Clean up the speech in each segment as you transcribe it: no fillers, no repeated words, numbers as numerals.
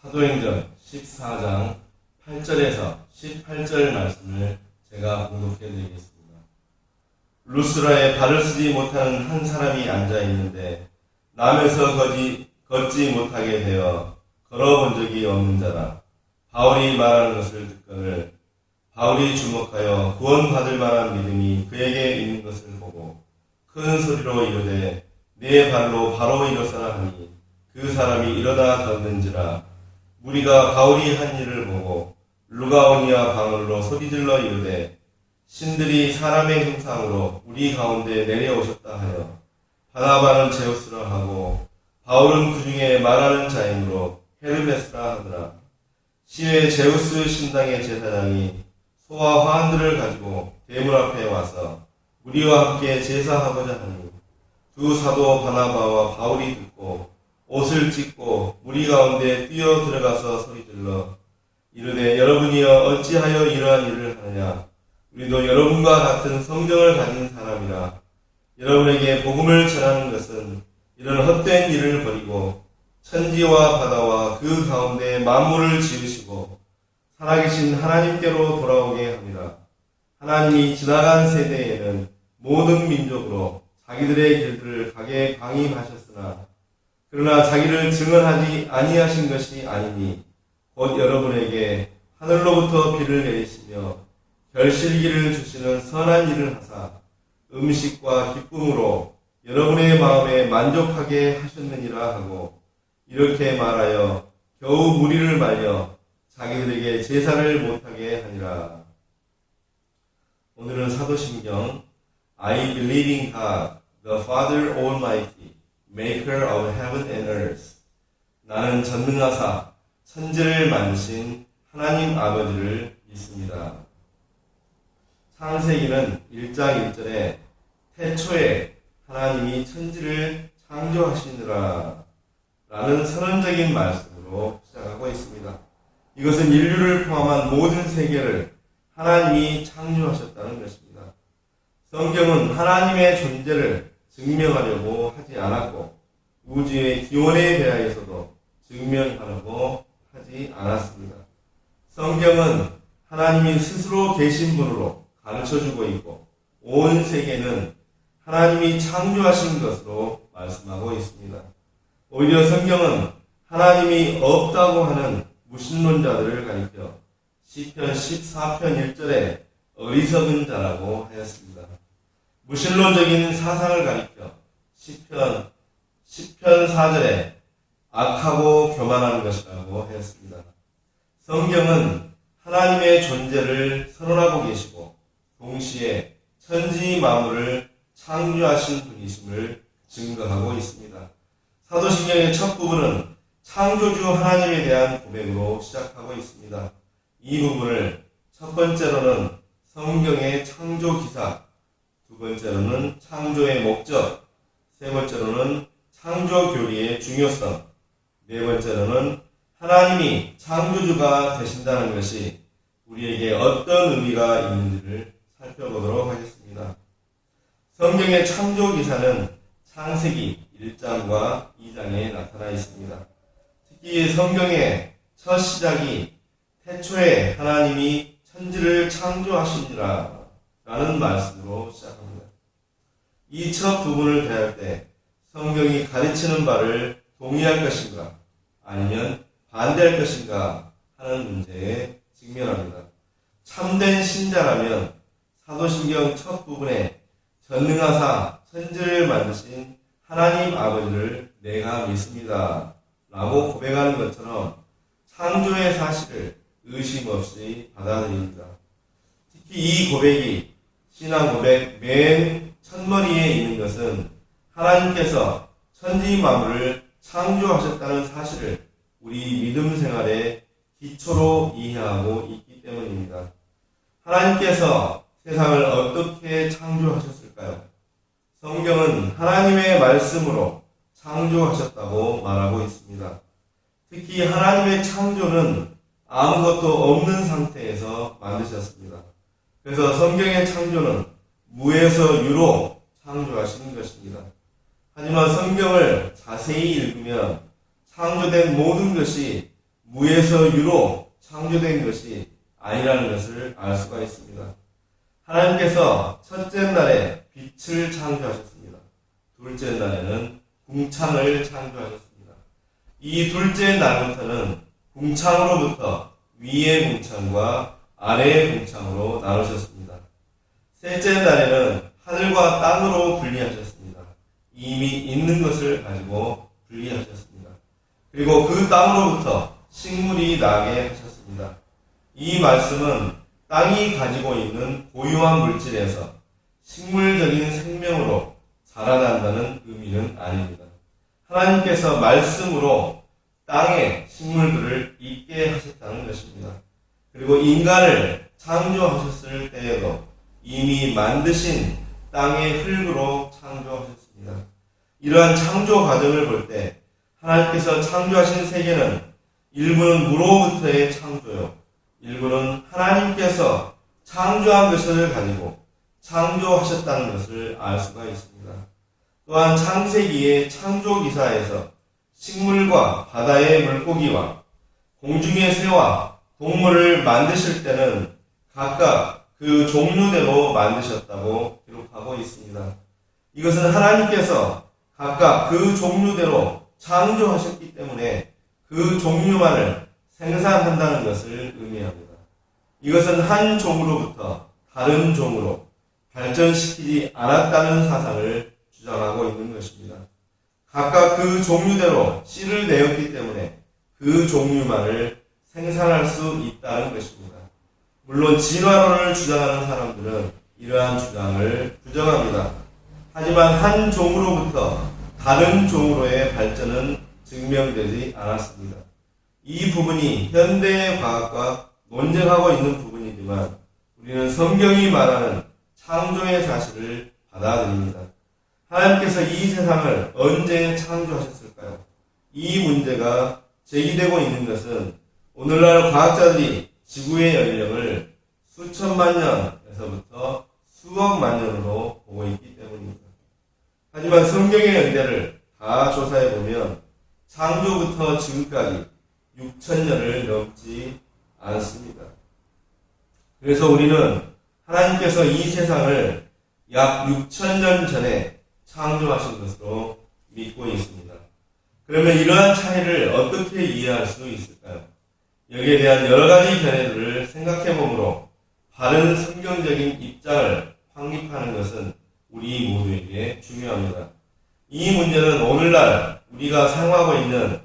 사도행전 14장 8절에서 18절 말씀을 제가 봉독해 드리겠습니다. 루스라에 발을 쓰지 못하는 한 사람이 앉아 있는데 남에서 걷지 못하게 되어 걸어본 적이 없는 자라. 바울이 말하는 것을 듣거늘 바울이 주목하여 구원받을 만한 믿음이 그에게 있는 것을 보고 큰 소리로 이르되 네 발로 바로 일어서라 하니 그 사람이 일어나 걷는지라. 무리가 바울이 한 일을 보고 루가오니아 방언으로 소리질러 이르되 신들이 사람의 형상으로 우리 가운데 내려오셨다 하여 바나바는 제우스라 하고 바울은 그 중에 말하는 자이므로 헤르메스라 하더라. 시외 제우스 신당의 제사장이 소와 화환들을 가지고 대문 앞에 와서 우리와 함께 제사하고자 하니 두 사도 바나바와 바울이 듣고 옷을 찢고 무리 가운데 뛰어 들어가서 소리질러 이르되 여러분이여 어찌하여 이러한 일을 하느냐. 우리도 여러분과 같은 성경을 가진 사람이라. 여러분에게 복음을 전하는 것은 이런 헛된 일을 버리고 천지와 바다와 그 가운데 만물을 지으시고 살아계신 하나님께로 돌아오게 합니다. 하나님이 지나간 세대에는 모든 민족으로 자기들의 길들을 가게 방임하셨으나 그러나 자기를 증언하지 아니하신 것이 아니니 곧 여러분에게 하늘로부터 비를 내리시며 결실기를 주시는 선한 일을 하사 음식과 기쁨으로 여러분의 마음에 만족하게 하셨느니라 하고 이렇게 말하여 겨우 무리를 말려 자기들에게 제사를 못하게 하니라. 오늘은 사도신경 I believe in God, the Father Almighty, Maker of heaven and earth. 나는 전능하사 천지를 만드신 하나님 아버지를 믿습니다. 창세기는 1장 1절에 태초에 하나님이 천지를 창조하시느라 라는 선언적인 말씀으로 시작하고 있습니다. 이것은 인류를 포함한 모든 세계를 하나님이 창조하셨다는 것입니다. 성경은 하나님의 존재를 증명하려고 하지 않았고 우주의 기원에 대하여서도 증명하려고 하지 않았습니다. 성경은 하나님이 스스로 계신 분으로 가르쳐주고 있고 온 세계는 하나님이 창조하신 것으로 말씀하고 있습니다. 오히려 성경은 하나님이 없다고 하는 무신론자들을 가리켜 시편 14편 1절에 어리석은 자라고 하였습니다. 무신론적인 사상을 가리켜 시편 4절에 악하고 교만한 것이라고 하였습니다. 성경은 하나님의 존재를 선언하고 계시고 동시에 천지 만물을 창조하신 분이심을 증거하고 있습니다. 사도신경의 첫 부분은 창조주 하나님에 대한 고백으로 시작하고 있습니다. 이 부분을 첫 번째로는 성경의 창조 기사, 두 번째로는 창조의 목적, 세 번째로는 창조 교리의 중요성, 네 번째로는 하나님이 창조주가 되신다는 것이 우리에게 어떤 의미가 있는지를 살펴보도록 하겠습니다. 성경의 창조 기사는 창세기 1장과 2장에 나타나 있습니다. 특히 성경의 첫 시작이 태초에 하나님이 천지를 창조하시니라 라는 말씀으로 시작합니다. 이 첫 부분을 대할 때 성경이 가르치는 바를 동의할 것인가 아니면 반대할 것인가 하는 문제에 직면합니다. 참된 신자라면 사도신경 첫 부분에 전능하사 천지를 만드신 하나님 아버지를 내가 믿습니다 라고 고백하는 것처럼 창조의 사실을 의심 없이 받아들입니다. 특히 이 고백이 신앙 고백 맨 첫머리에 있는 것은 하나님께서 천지 만물을 창조하셨다는 사실을 우리 믿음 생활의 기초로 이해하고 있기 때문입니다. 하나님께서 세상을 어떻게 창조하셨을까요? 성경은 하나님의 말씀으로 창조하셨다고 말하고 있습니다. 특히 하나님의 창조는 아무것도 없는 상태에서 만드셨습니다. 그래서 성경의 창조는 무에서 유로 창조하신 것입니다. 하지만 성경을 자세히 읽으면 창조된 모든 것이 무에서 유로 창조된 것이 아니라는 것을 알 수가 있습니다. 하나님께서 첫째 날에 빛을 창조하셨습니다. 둘째 날에는 궁창을 창조하셨습니다. 이 둘째 날부터는 궁창으로부터 위의 궁창과 아래의 궁창으로 나누셨습니다. 셋째 날에는 하늘과 땅으로 분리하셨습니다. 이미 있는 것을 가지고 분리하셨습니다. 그리고 그 땅으로부터 식물이 나게 하셨습니다. 이 말씀은 땅이 가지고 있는 고유한 물질에서 식물적인 생명으로 자라난다는 의미는 아닙니다. 하나님께서 말씀으로 땅에 식물들을 있게 하셨다는 것입니다. 그리고 인간을 창조하셨을 때에도 이미 만드신 땅의 흙으로 창조하셨습니다. 이러한 창조 과정을 볼 때 하나님께서 창조하신 세계는 일부는 무로부터의 창조요, 일부는 하나님께서 창조한 것을 가지고 창조하셨다는 것을 알 수가 있습니다. 또한 창세기의 창조기사에서 식물과 바다의 물고기와 공중의 새와 동물을 만드실 때는 각각 그 종류대로 만드셨다고 기록하고 있습니다. 이것은 하나님께서 각각 그 종류대로 창조하셨기 때문에 그 종류만을 생산한다는 것을 의미합니다. 이것은 한 종으로부터 다른 종으로 발전시키지 않았다는 사상을 주장하고 있는 것입니다. 각각 그 종류대로 씨를 내었기 때문에 그 종류만을 생산할 수 있다는 것입니다. 물론 진화론을 주장하는 사람들은 이러한 주장을 부정합니다. 하지만 한 종으로부터 다른 종으로의 발전은 증명되지 않았습니다. 이 부분이 현대의 과학과 논쟁하고 있는 부분이지만 우리는 성경이 말하는 창조의 사실을 받아들입니다. 하나님께서 이 세상을 언제 창조하셨을까요? 이 문제가 제기되고 있는 것은 오늘날 과학자들이 지구의 연령을 수천만 년에서부터 수억만 년으로 보고 있기 때문입니다. 하지만 성경의 연대를 다 조사해보면 창조부터 지금까지 6,000년을 넘지 않습니다. 그래서 우리는 하나님께서 이 세상을 약 6,000년 전에 창조하신 것으로 믿고 있습니다. 그러면 이러한 차이를 어떻게 이해할 수 있을까요? 여기에 대한 여러 가지 견해들을 생각해 보므로 바른 성경적인 입장을 확립하는 것은 우리 모두에게 중요합니다. 이 문제는 오늘날 우리가 사용하고 있는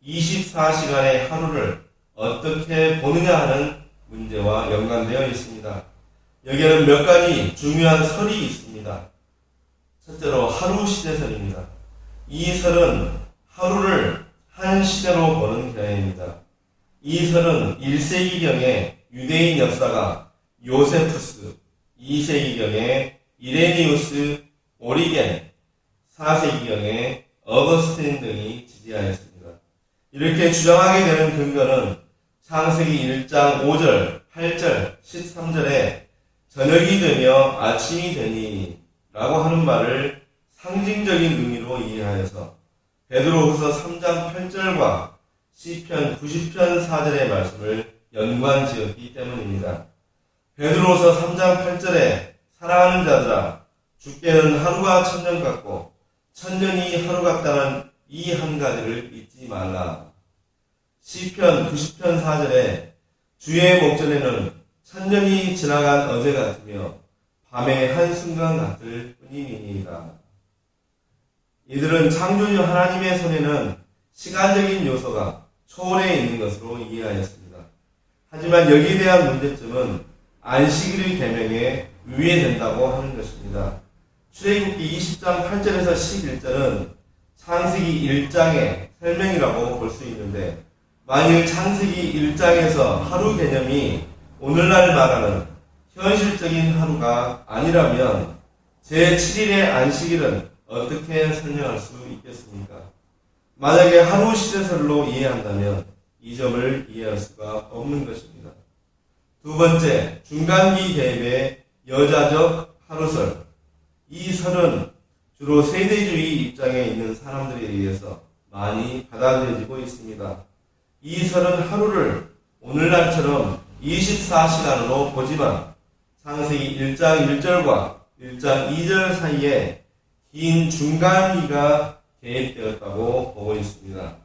24시간의 하루를 어떻게 보느냐 하는 문제와 연관되어 있습니다. 여기에는 몇 가지 중요한 설이 있습니다. 첫째로 하루 시대설입니다. 이 설은 하루를 한 시대로 보는 견해입니다. 이 설은 1세기경에 유대인 역사가 요세푸스, 2세기경에 이레니우스, 오리겐, 4세기경에 어거스틴 등이 지지하였습니다. 이렇게 주장하게 되는 근거는 창세기 1장 5절, 8절, 13절에 저녁이 되며 아침이 되니 라고 하는 말을 상징적인 의미로 이해하여서 베드로후서 3장 8절과 시편 90편 4절의 말씀을 연관지었기 때문입니다. 베드로후서 3장 8절에 사랑하는 자들아 주께는 하루가 천년 같고 천년이 하루 같다는 이 한 가지를 잊지 말라. 시편 90편 4절에 주의 목전에는 천년이 지나간 어제 같으며 밤의 한순간 같을 뿐이니이다. 이들은 창조주 하나님의 손에는 시간적인 요소가 초월해 있는 것으로 이해하였습니다. 하지만 여기에 대한 문제점은 안식일의 계명에 위배된다고 하는 것입니다. 출애굽기 20장 8절에서 11절은 창세기 1장의 설명이라고 볼 수 있는데 만일 창세기 1장에서 하루 개념이 오늘날 말하는 현실적인 하루가 아니라면 제7일의 안식일은 어떻게 설명할 수 있겠습니까? 만약에 하루 시대설로 이해한다면 이 점을 이해할 수가 없는 것입니다. 두 번째, 중간기 계획의 여자적 하루설. 이 설은 주로 세대주의 입장에 있는 사람들에 의해서 많이 받아들여지고 있습니다. 이설은 하루를 오늘날처럼 24시간으로 보지만 창세기 1장 1절과 1장 2절 사이에 긴 중간기가 개입되었다고 보고 있습니다.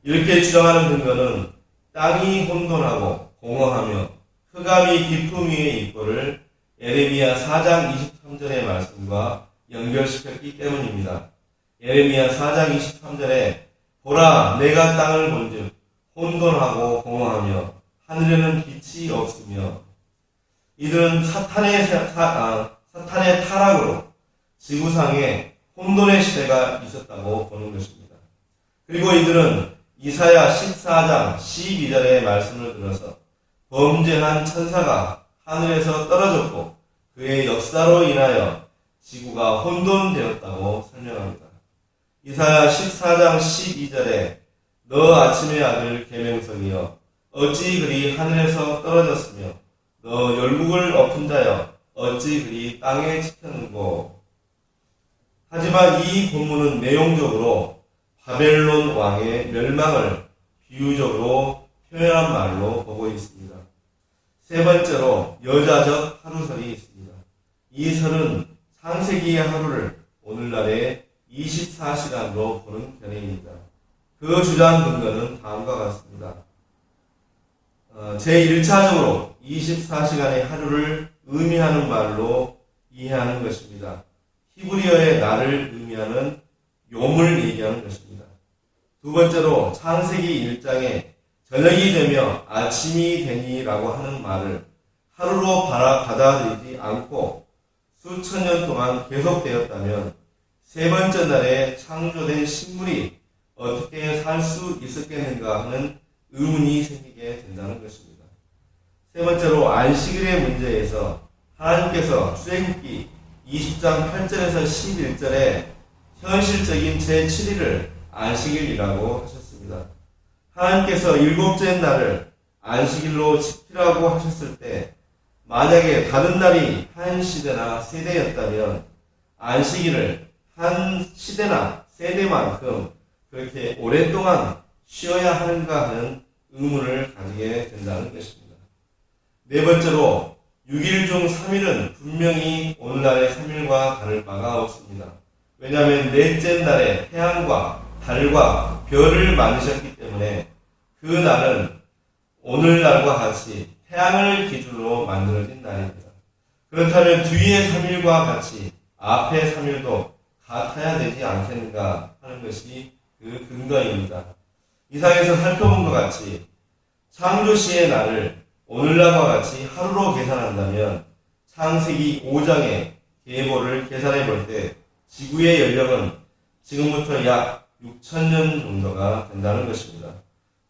이렇게 주장하는 근거는 땅이 혼돈하고 공허하며 흑암이 깊음 위에 있고를 예레미야 4장 23절의 말씀과 연결시켰기 때문입니다. 예레미야 4장 23절에 보라 내가 땅을 본즉 혼돈하고 공허하며 하늘에는 빛이 없으며 이들은 사탄의 타락으로 지구상에 혼돈의 시대가 있었다고 보는 것입니다. 그리고 이들은 이사야 14장 12절의 말씀을 들어서 범죄한 천사가 하늘에서 떨어졌고 그의 역사로 인하여 지구가 혼돈되었다고 설명합니다. 이사야 14장 12절에 너 아침의 아들 계명성이여 어찌 그리 하늘에서 떨어졌으며 너 열국을 엎은 자여 어찌 그리 땅에 지켰는고. 하지만 이 본문은 내용적으로 바벨론 왕의 멸망을 비유적으로 표현한 말로 보고 있습니다. 세 번째로 여자적 하루설이 있습니다. 이 설은 창세기의 하루를 오늘날의 24시간으로 보는 견해입니다. 그 주장 근거는 다음과 같습니다. 제1차적으로 24시간의 하루를 의미하는 말로 이해하는 것입니다. 히브리어의 날을 의미하는 욤을 얘기하는 것입니다. 두 번째로 창세기 1장에 저녁이 되며 아침이 되니라고 하는 말을 하루로 받아들이지 않고 수천 년 동안 계속되었다면 세 번째 날에 창조된 식물이 어떻게 살 수 있었겠는가 하는 의문이 생기게 된다는 것입니다. 세 번째로 안식일의 문제에서 하나님께서 출애굽기 20장 8절에서 11절에 현실적인 제7일을 안식일이라고 하셨습니다. 하나님께서 일곱째 날을 안식일로 지키라고 하셨을 때 만약에 다른 날이 한 시대나 세대였다면 안식일을 한 시대나 세대만큼 그렇게 오랫동안 쉬어야 하는가 하는 의문을 가지게 된다는 것입니다. 네 번째로 6일 중 3일은 분명히 오늘날의 3일과 다를 바가 없습니다. 왜냐하면 넷째 날에 태양과 달과 별을 만드셨기 때문에 그 날은 오늘날과 같이 태양을 기준으로 만들어진 날입니다. 그렇다면 뒤의 3일과 같이 앞의 3일도 같아야 되지 않겠는가 하는 것이 그 근거입니다. 이상에서 살펴본 것 같이 창조시의 날을 오늘날과 같이 하루로 계산한다면 창세기 5장의 계보를 계산해 볼 때 지구의 연령은 지금부터 약 6,000년 정도가 된다는 것입니다.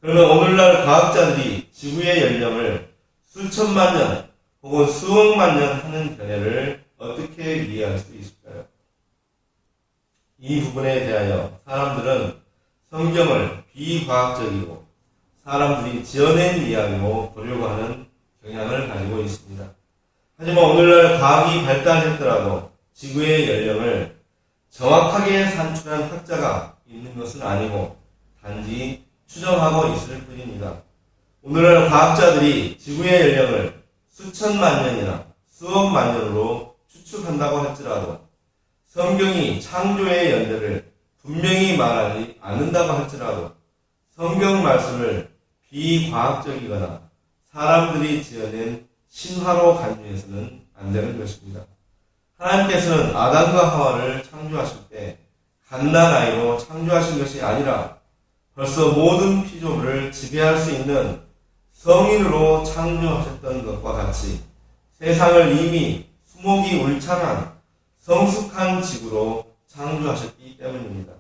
그러면 오늘날 과학자들이 지구의 연령을 수천만 년 혹은 수억만 년 하는 견해를 어떻게 이해할 수 있을까요? 이 부분에 대하여 사람들은 성경을 비과학적이고 사람들이 지어낸 이야기로 보려고 하는 경향을 가지고 있습니다. 하지만 오늘날 과학이 발달했더라도 지구의 연령을 정확하게 산출한 학자가 있는 것은 아니고 단지 추정하고 있을 뿐입니다. 오늘날 과학자들이 지구의 연령을 수천만 년이나 수억만 년으로 추측한다고 할지라도 성경이 창조의 연대를 분명히 말하지 않는다고 할지라도 성경 말씀을 비과학적이거나 사람들이 지어낸 신화로 간주해서는 안 되는 것입니다. 하나님께서는 아담과 하와를 창조하실 때 갓난아이로 창조하신 것이 아니라 벌써 모든 피조물을 지배할 수 있는 성인으로 창조하셨던 것과 같이 세상을 이미 수목이 울창한 성숙한 지구로 창조하셨기 때문입니다.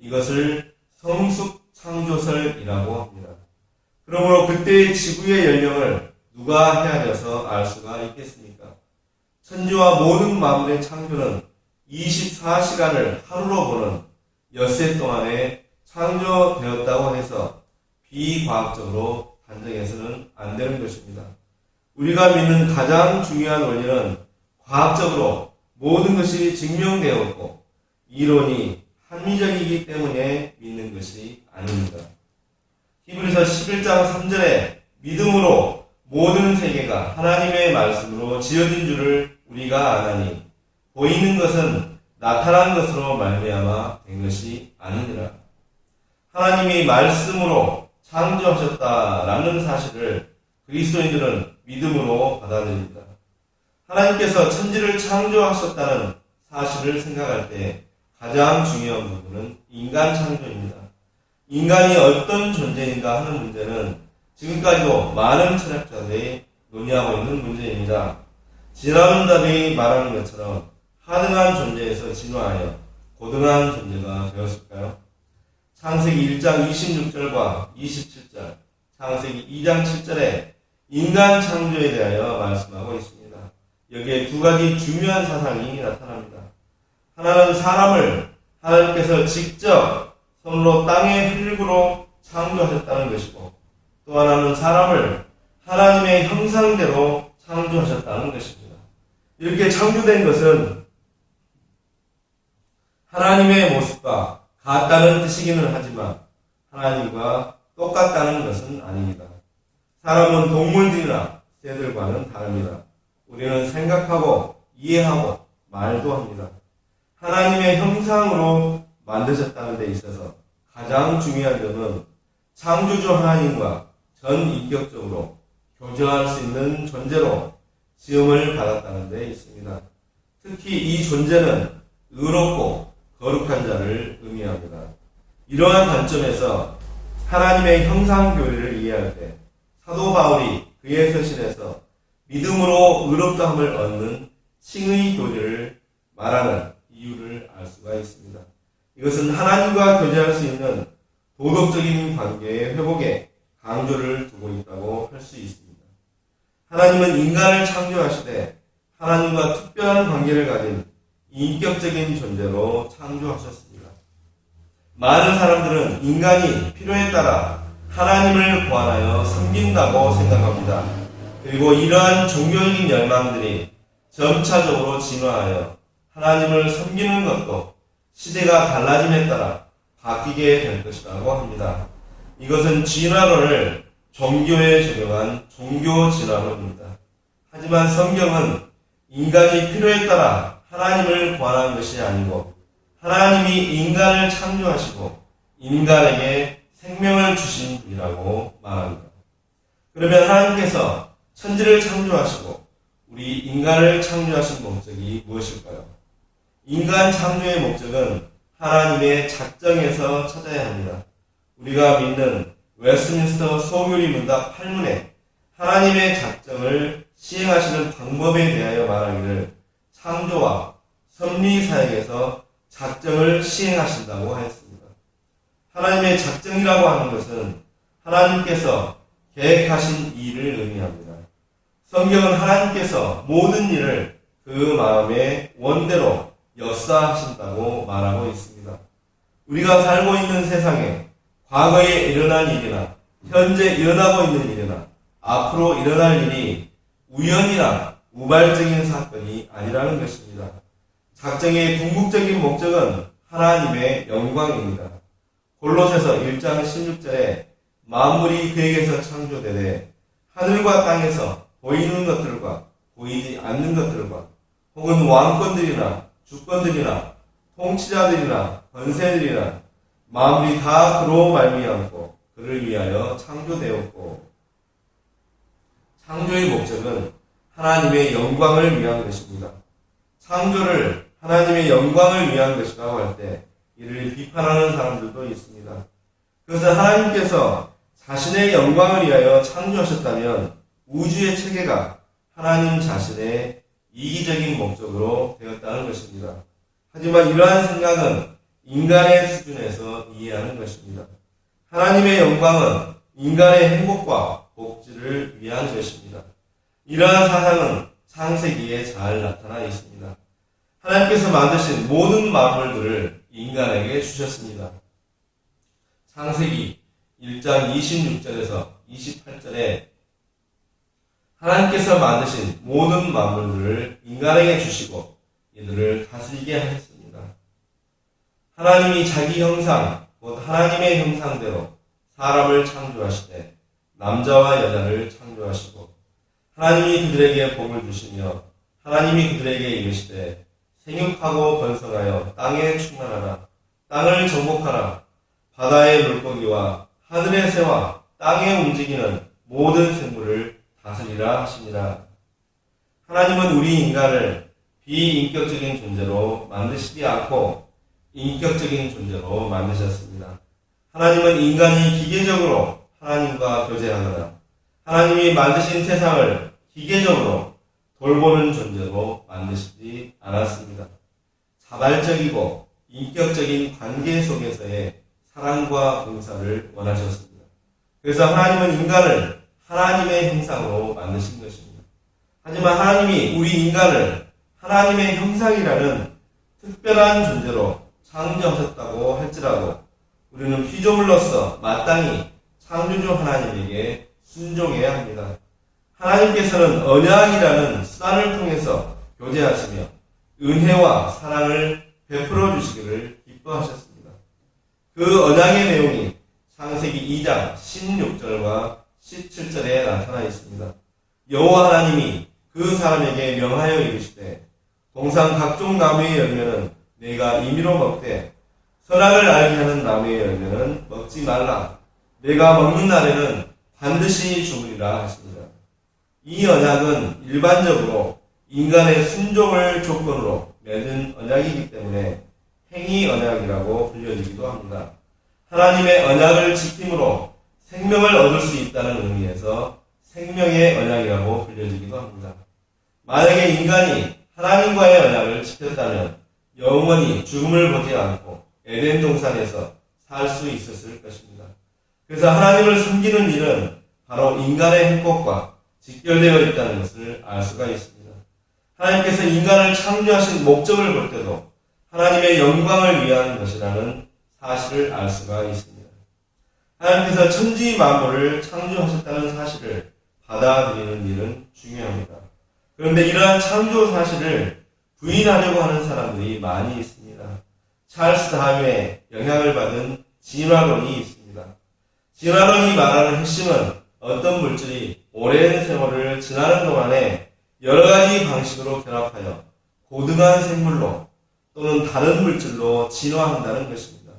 이것을 성숙창조설이라고 합니다. 그러므로 그때의 지구의 연령을 누가 헤아려서 알 수가 있겠습니까? 천지와 모든 만물의 창조는 24시간을 하루로 보는 엿새 동안에 창조되었다고 해서 비과학적으로 판정해서는 안 되는 것입니다. 우리가 믿는 가장 중요한 원리는 과학적으로 모든 것이 히브리서 11장 3절에 믿음으로 모든 세계가 하나님의 말씀으로 지어진 줄을 우리가 아나니 보이는 것은 나타난 것으로 말미암아 된 것이 아니니라. 하나님이 말씀으로 창조하셨다라는 사실을 그리스도인들은 믿음으로 받아들입니다. 하나님께서 천지를 창조하셨다는 사실을 생각할 때 가장 중요한 부분은 인간 창조입니다. 인간이 어떤 존재인가 하는 문제는 지금까지도 많은 철학자들이 논의하고 있는 문제입니다. 진화론자들이 말하는 것처럼 하등한 존재에서 진화하여 고등한 존재가 되었을까요? 창세기 1장 26절과 27절, 창세기 2장 7절에 인간 창조에 대하여 말씀하고 있습니다. 여기에 두 가지 중요한 사상이 나타납니다. 하나는 사람을 하나님께서 직접 손으로 땅의 흙으로 창조하셨다는 것이고, 또 하나는 사람을 하나님의 형상대로 창조하셨다는 것입니다. 이렇게 창조된 것은 하나님의 모습과 같다는 뜻이기는 하지만 하나님과 똑같다는 것은 아닙니다. 사람은 동물들이나 새들과는 다릅니다. 우리는 생각하고 이해하고 말도 합니다. 하나님의 형상으로 만드셨다는 데 있어서 가장 중요한 점은 창조주 하나님과 전인격적으로 교제할 수 있는 존재로 지음을 받았다는 데 있습니다. 특히 이 존재는 의롭고 거룩한 자를 의미합니다. 이러한 관점에서 하나님의 형상교리를 이해할 때 사도 바울이 그의 서신에서 믿음으로 의롭다함을 얻는 칭의 교리를 말하는 이유를 알 수가 있습니다. 이것은 하나님과 교제할 수 있는 도덕적인 관계의 회복에 강조를 두고 있다고 할 수 있습니다. 하나님은 인간을 창조하시되 하나님과 특별한 관계를 가진 인격적인 존재로 창조하셨습니다. 많은 사람들은 인간이 필요에 따라 하나님을 보완하여 섬긴다고 생각합니다. 그리고 이러한 종교적인 열망들이 점차적으로 진화하여 하나님을 섬기는 것도 시대가 달라짐에 따라 바뀌게 될 것이라고 합니다. 이것은 진화론을 종교에 적용한 종교 진화론입니다. 하지만 성경은 인간이 필요에 따라 하나님을 구하는 것이 아니고 하나님이 인간을 창조하시고 인간에게 생명을 주신 분이라고 말합니다. 그러면 하나님께서 천지를 창조하시고 우리 인간을 창조하신 목적이 무엇일까요? 인간 창조의 목적은 하나님의 작정에서 찾아야 합니다. 우리가 믿는 웨스트민스터 소교리 문답 8문에 하나님의 작정을 시행하시는 방법에 대하여 말하기를 창조와 섭리 사역에서 작정을 시행하신다고 하였습니다. 하나님의 작정이라고 하는 것은 하나님께서 계획하신 일을 의미합니다. 성경은 하나님께서 모든 일을 그 마음의 원대로 역사하신다고 말하고 있습니다. 우리가 살고 있는 세상에 과거에 일어난 일이나 현재 일어나고 있는 일이나 앞으로 일어날 일이 우연이나 우발적인 사건이 아니라는 것입니다. 작정의 궁극적인 목적은 하나님의 영광입니다. 골로새서 1장 16절에 만물이 그에게서 창조되되 하늘과 땅에서 보이는 것들과 보이지 않는 것들과 혹은 왕권들이나 주권들이나 통치자들이나 권세들이나 만물이 다 그로 말미암고 그를 위하여 창조되었고, 창조의 목적은 하나님의 영광을 위한 것입니다. 창조를 하나님의 영광을 위한 것이라고 할 때 이를 비판하는 사람들도 있습니다. 그것은 하나님께서 자신의 영광을 위하여 창조하셨다면 우주의 체계가 하나님 자신의 이기적인 목적으로 되었다는 것입니다. 하지만 이러한 생각은 인간의 수준에서 이해하는 것입니다. 하나님의 영광은 인간의 행복과 복지를 위한 것입니다. 이러한 사상은 창세기에 잘 나타나 있습니다. 하나님께서 만드신 모든 만물들을 인간에게 주셨습니다. 창세기 1장 26절에서 28절에 하나님께서 만드신 모든 만물들을 인간에게 주시고 이들을 다스리게 하셨습니다. 하나님이 자기 형상, 곧 하나님의 형상대로 사람을 창조하시되 남자와 여자를 창조하시고 하나님이 그들에게 복을 주시며 하나님이 그들에게 이르시되 생육하고 번성하여 땅에 충만하라. 땅을 정복하라. 바다의 물고기와 하늘의 새와 땅에 움직이는 모든 생물을 다스리라 하시니라. 하나님은 우리 인간을 비인격적인 존재로 만드시지 않고 인격적인 존재로 만드셨습니다. 하나님은 인간이 기계적으로 하나님과 교제하거나 하나님이 만드신 세상을 기계적으로 돌보는 존재로 만드시지 않았습니다. 자발적이고 인격적인 관계 속에서의 사랑과 봉사를 원하셨습니다. 그래서 하나님은 인간을 하나님의 형상으로 만드신 것입니다. 하지만 하나님이 우리 인간을 하나님의 형상이라는 특별한 존재로 창조하셨다고 할지라도 우리는 피조물로서 마땅히 창조주 하나님에게 순종해야 합니다. 하나님께서는 언약이라는 수단을 통해서 교제하시며 은혜와 사랑을 베풀어 주시기를 기뻐하셨습니다. 그 언약의 내용이 창세기 2장 16절과 17절에 나타나 있습니다. 여호와 하나님이 그 사람에게 명하여 이르시되 동산 각종 나무의 열매는 내가 임의로 먹되 선악을 알게 하는 나무의 열매는 먹지 말라. 내가 먹는 날에는 반드시 죽으리라 하십니다. 이 언약은 일반적으로 인간의 순종을 조건으로 맺은 언약이기 때문에 행위 언약이라고 불려지기도 합니다. 하나님의 언약을 지킴으로 생명을 얻을 수 있다는 의미에서 생명의 언약이라고 불려지기도 합니다. 만약에 인간이 하나님과의 언약을 지켰다면 영원히 죽음을 보지 않고 에덴 동산에서 살 수 있었을 것입니다. 그래서 하나님을 섬기는 일은 바로 인간의 행복과 직결되어 있다는 것을 알 수가 있습니다. 하나님께서 인간을 창조하신 목적을 볼 때도 하나님의 영광을 위한 것이라는 사실을 알 수가 있습니다. 하나님께서 천지 만물을 창조하셨다는 사실을 받아들이는 일은 중요합니다. 그런데 이러한 창조 사실을 부인하려고 하는 사람들이 많이 있습니다. 찰스 다윈의 영향을 받은 진화론이 있습니다. 진화론이 말하는 핵심은 어떤 물질이 오랜 세월을 지나는 동안에 여러 가지 방식으로 결합하여 고등한 생물로 또는 다른 물질로 진화한다는 것입니다.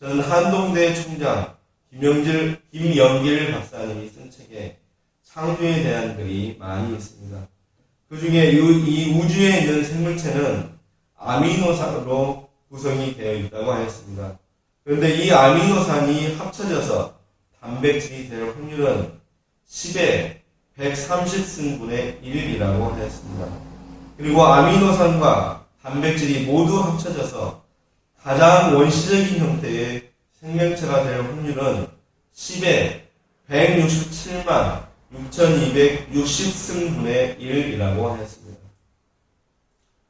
저는 한동대 총장 김영길 박사님이 쓴 책에 창조에 대한 글이 많이 있습니다. 그 중에 이 우주에 있는 생물체는 아미노산으로 구성이 되어 있다고 하였습니다. 그런데 이 아미노산이 합쳐져서 단백질이 될 확률은 10의 130승분의 1이라고 하였습니다. 그리고 아미노산과 단백질이 모두 합쳐져서 가장 원시적인 형태의 생명체가 될 확률은 10의 167만 6260승분의 1이라고 하였습니다.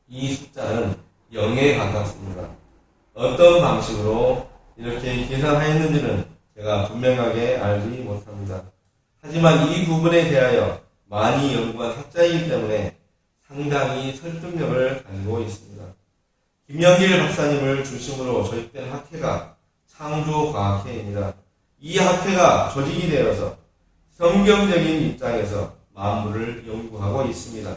이 숫자는 0에 가깝습니다. 어떤 방식으로 이렇게 계산하였는지는 제가 분명하게 알지 못합니다. 하지만 이 부분에 대하여 많이 연구한 학자이기 때문에 상당히 설득력을 가지고 있습니다. 김영길 박사님을 중심으로 조직된 학회가 창조과학회입니다. 이 학회가 조직이 되어서 성경적인 입장에서 만물을 연구하고 있습니다.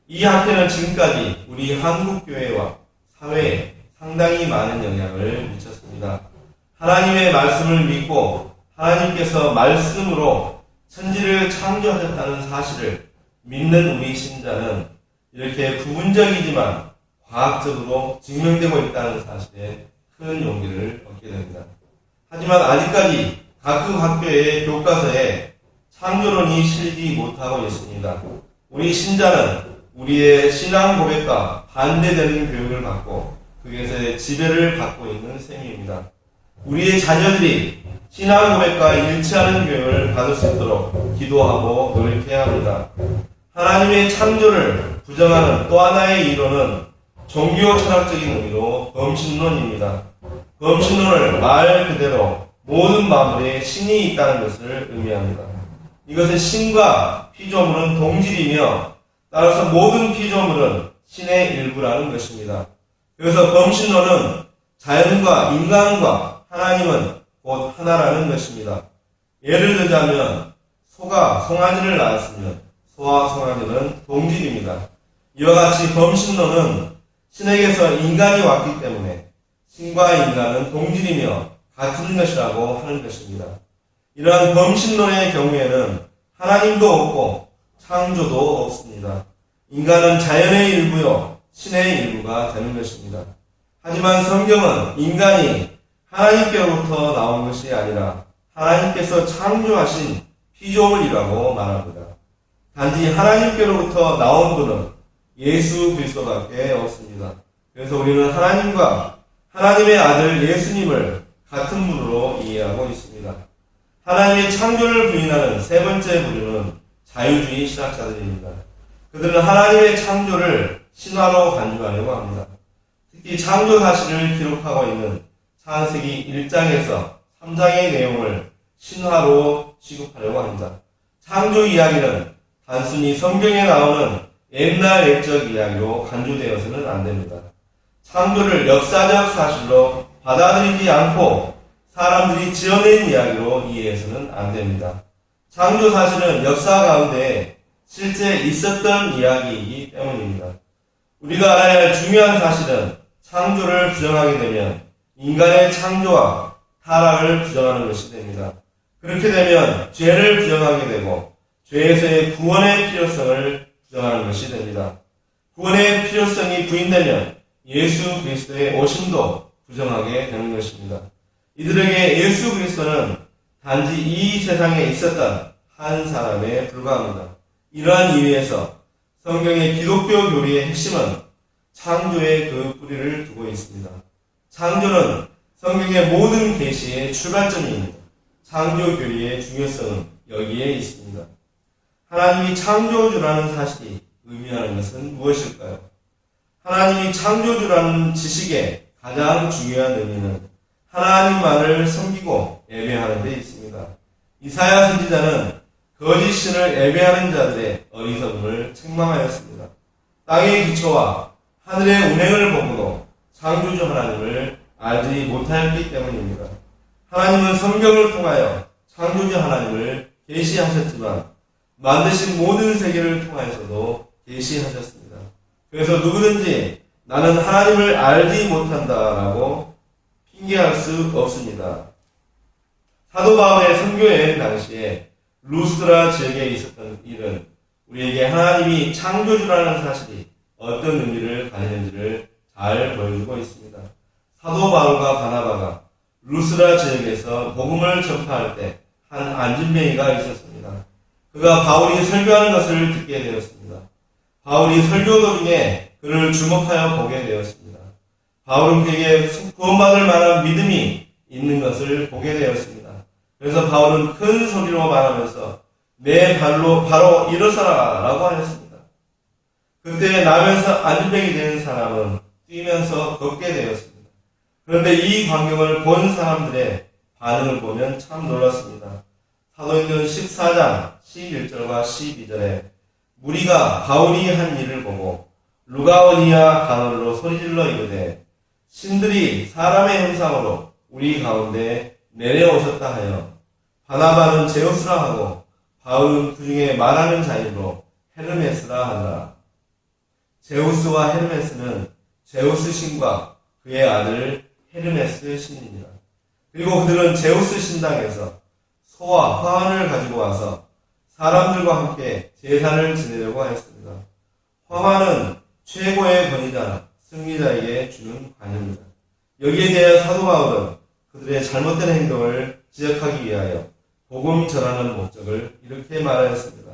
이 학회는 지금까지 우리 한국교회와 사회에 상당히 많은 영향을 미쳤습니다. 하나님의 말씀을 믿고 하나님께서 말씀으로 천지를 창조하셨다는 사실을 믿는 우리 신자는 이렇게 부분적이지만 과학적으로 증명되고 있다는 사실에 큰 용기를 얻게 됩니다. 하지만 아직까지 각급 학교의 교과서에 창조론이 실리지 못하고 있습니다. 우리 신자는 우리의 신앙 고백과 반대되는 교육을 받고 그것에 지배를 받고 있는 셈입니다. 우리의 자녀들이 신앙 고백과 일치하는 교육을 받을 수 있도록 기도하고 노력해야 합니다. 하나님의 창조를 부정하는 또 하나의 이론은 종교 철학적인 의미로 범신론입니다. 범신론을 말 그대로 모든 만물에 신이 있다는 것을 의미합니다. 이것은 신과 피조물은 동질이며 따라서 모든 피조물은 신의 일부라는 것입니다. 그래서 범신론은 자연과 인간과 하나님은 곧 하나라는 것입니다. 예를 들자면 소가 송아지를 낳았으면 소와 송아지는 동질입니다. 이와 같이 범신론은 신에게서 인간이 왔기 때문에 신과 인간은 동질이며 같은 것이라고 하는 것입니다. 이러한 범신론의 경우에는 하나님도 없고 창조도 없습니다. 인간은 자연의 일부요 신의 일부가 되는 것입니다. 하지만 성경은 인간이 하나님께로부터 나온 것이 아니라 하나님께서 창조하신 피조물이라고 말합니다. 단지 하나님께로부터 나온 분은 예수 그리스도밖에 없습니다. 그래서 우리는 하나님과 하나님의 아들 예수님을 같은 분으로 이해하고 있습니다. 하나님의 창조를 부인하는 세 번째 부류는 자유주의 신학자들입니다. 그들은 하나님의 창조를 신화로 간주하려고 합니다. 특히 창조 사실을 기록하고 있는 창세기 1장에서 3장의 내용을 신화로 취급하려고 합니다. 창조 이야기는 단순히 성경에 나오는 옛날 옛적 이야기로 간주되어서는 안 됩니다. 창조를 역사적 사실로 받아들이지 않고 사람들이 지어낸 이야기로 이해해서는 안 됩니다. 창조 사실은 역사 가운데 실제 있었던 이야기이기 때문입니다. 우리가 알아야 할 중요한 사실은 창조를 부정하게 되면 인간의 창조와 타락을 부정하는 것이 됩니다. 그렇게 되면 죄를 부정하게 되고 죄에서의 구원의 필요성을 부정하는 것이 됩니다. 구원의 필요성이 부인되면 예수 그리스도의 오심도 부정하게 되는 것입니다. 이들에게 예수 그리스도는 단지 이 세상에 있었던 한 사람에 불과합니다. 이러한 이유에서 성경의 기독교 교리의 핵심은 창조의 그 뿌리를 두고 있습니다. 창조는 성경의 모든 계시의 출발점입니다. 창조 교리의 중요성은 여기에 있습니다. 하나님이 창조주라는 사실이 의미하는 것은 무엇일까요? 하나님이 창조주라는 지식의 가장 중요한 의미는 하나님만을 섬기고 예배하는 데 있습니다. 이사야 선지자는 거짓 신을 예배하는 자들의 어리석음을 책망하였습니다. 땅의 기초와 하늘의 운행을 보고도 창조주 하나님을 알지 못하였기 때문입니다. 하나님은 성경을 통하여 창조주 하나님을 계시하셨지만 만드신 모든 세계를 통하여서도 계시하셨습니다. 그래서 누구든지 나는 하나님을 알지 못한다라고 핑계할 수 없습니다. 사도 바울의 선교 여행 당시에 루스드라 지역에 있었던 일은 우리에게 하나님이 창조주라는 사실이 어떤 의미를 가지는지를 잘 보여주고 있습니다. 사도 바울과 바나바가 루스드라 지역에서 복음을 전파할 때 한 안진뱅이가 있었습니다. 그가 바울이 설교하는 것을 듣게 되었습니다. 바울이 설교 도중에 그를 주목하여 보게 되었습니다. 바울은 그에게 구원받을 만한 믿음이 있는 것을 보게 되었습니다. 그래서 바울은 큰 소리로 말하면서 내 발로 바로 일어서라 라고 하였습니다. 그때 나면서 안진뱅이 된 사람은 뛰면서 걷게 되었습니다. 그런데 이 광경을 본 사람들의 반응을 보면 참 놀랐습니다. 사도행전 14장 11절과 12절에 무리가 바울이 한 일을 보고 루가오니아 가널로 소리질러 이르되 신들이 사람의 형상으로 우리 가운데 내려오셨다 하여 바나바는 제우스라 하고 바울은 그 중에 말하는 자이므로 헤르메스라 하더라. 제우스와 헤르메스는 제우스 신과 그의 아들 헤르메스 신입니다. 그리고 그들은 제우스 신당에서 소와 화환을 가지고 와서 사람들과 함께 제사를 지내려고 하였습니다. 화환은 최고의 권위자, 승리자에게 주는 관입니다. 여기에 대해 사도 바울은 그들의 잘못된 행동을 지적하기 위하여 복음 전하는 목적을 이렇게 말하였습니다.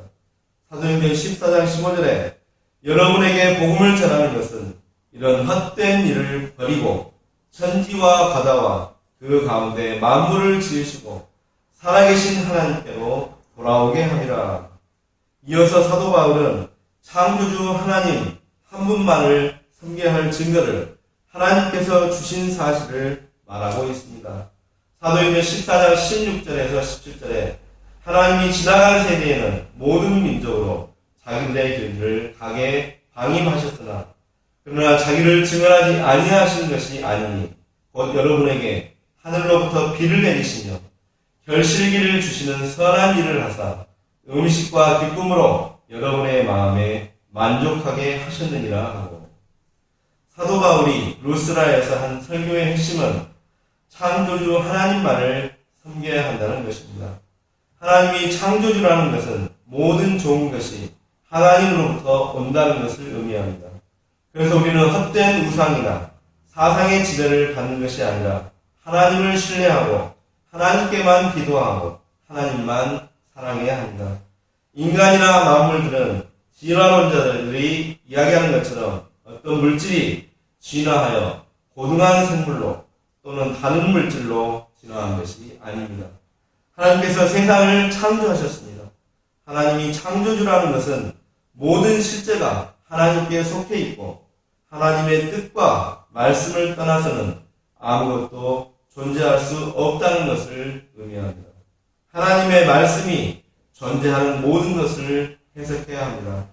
사도행전 14장 15절에 여러분에게 복음을 전하는 것은 이런 헛된 일을 버리고 천지와 바다와 그 가운데 만물을 지으시고 살아계신 하나님께로 돌아오게 함이라. 이어서 사도 바울은 창조주 하나님 한 분만을 섬겨야 할 증거를 하나님께서 주신 사실을 말하고 있습니다. 사도행전 14장 16절에서 17절에 하나님이 지나간 세대에는 모든 민족으로 자기들의 길을 가게 방임하셨으나 그러나 자기를 증언하지 아니하신 것이 아니니 곧 여러분에게 하늘로부터 비를 내리시며 결실기를 주시는 선한 일을 하사 음식과 기쁨으로 여러분의 마음에 만족하게 하셨느니라 하고, 사도 바울이 루스라에서 한 설교의 핵심은 창조주 하나님만을 섬겨야 한다는 것입니다. 하나님이 창조주라는 것은 모든 좋은 것이 하나님으로부터 온다는 것을 의미합니다. 그래서 우리는 헛된 우상이나 사상의 지배를 받는 것이 아니라 하나님을 신뢰하고 하나님께만 기도하고 하나님만 사랑해야 합니다. 인간이나 만물들은 진화론자들이 이야기하는 것처럼 어떤 물질이 진화하여 고등한 생물로 또는 다른 물질로 진화한 것이 아닙니다. 하나님께서 세상을 창조하셨습니다. 하나님이 창조주라는 것은 모든 실제가 하나님께 속해 있고 하나님의 뜻과 말씀을 떠나서는 아무것도 존재할 수 없다는 것을 의미합니다. 하나님의 말씀이 존재하는 모든 것을 해석해야 합니다.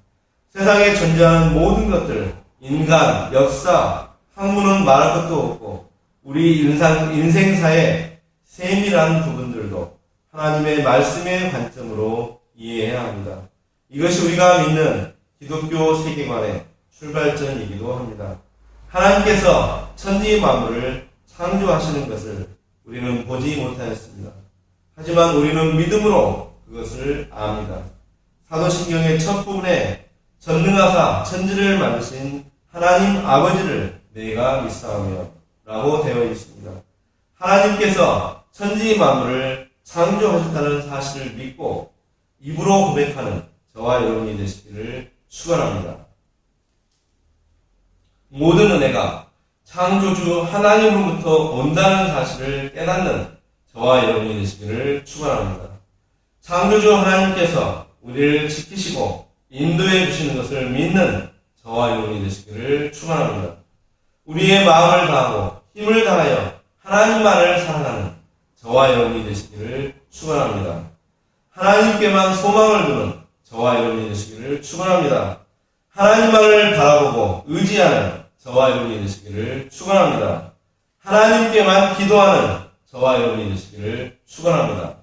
세상에 존재하는 모든 것들, 인간, 역사, 학문은 말할 것도 없고 우리 인생사의 세밀한 부분들도 하나님의 말씀의 관점으로 이해해야 합니다. 이것이 우리가 믿는 기독교 세계관의 출발점이기도 합니다. 하나님께서 천지 만물을 창조하시는 것을 우리는 보지 못하였습니다. 하지만 우리는 믿음으로 그것을 압니다. 사도신경의 첫 부분에 전능하사 천지를 만드신 하나님 아버지를 내가 믿사오며 라고 되어 있습니다. 하나님께서 천지 만물을 창조하셨다는 사실을 믿고 입으로 고백하는 저와 여러분이 되시기를 축원합니다. 모든 은혜가 창조주 하나님으로부터 온다는 사실을 깨닫는 저와 여러분이 되시기를 축원합니다. 창조주 하나님께서 우리를 지키시고 인도해 주시는 것을 믿는 저와 여러분이 되시기를 축원합니다. 우리의 마음을 다하고 힘을 다하여 하나님만을 사랑하는 저와 여러분이 되시기를 축원합니다. 하나님께만 소망을 두는 저와 여러분이 되시기를 축원합니다. 하나님만을 바라보고 의지하는 저와 여러분이 되시기를 축원합니다. 하나님께만 기도하는 저와 여러분이 되시기를 축원합니다.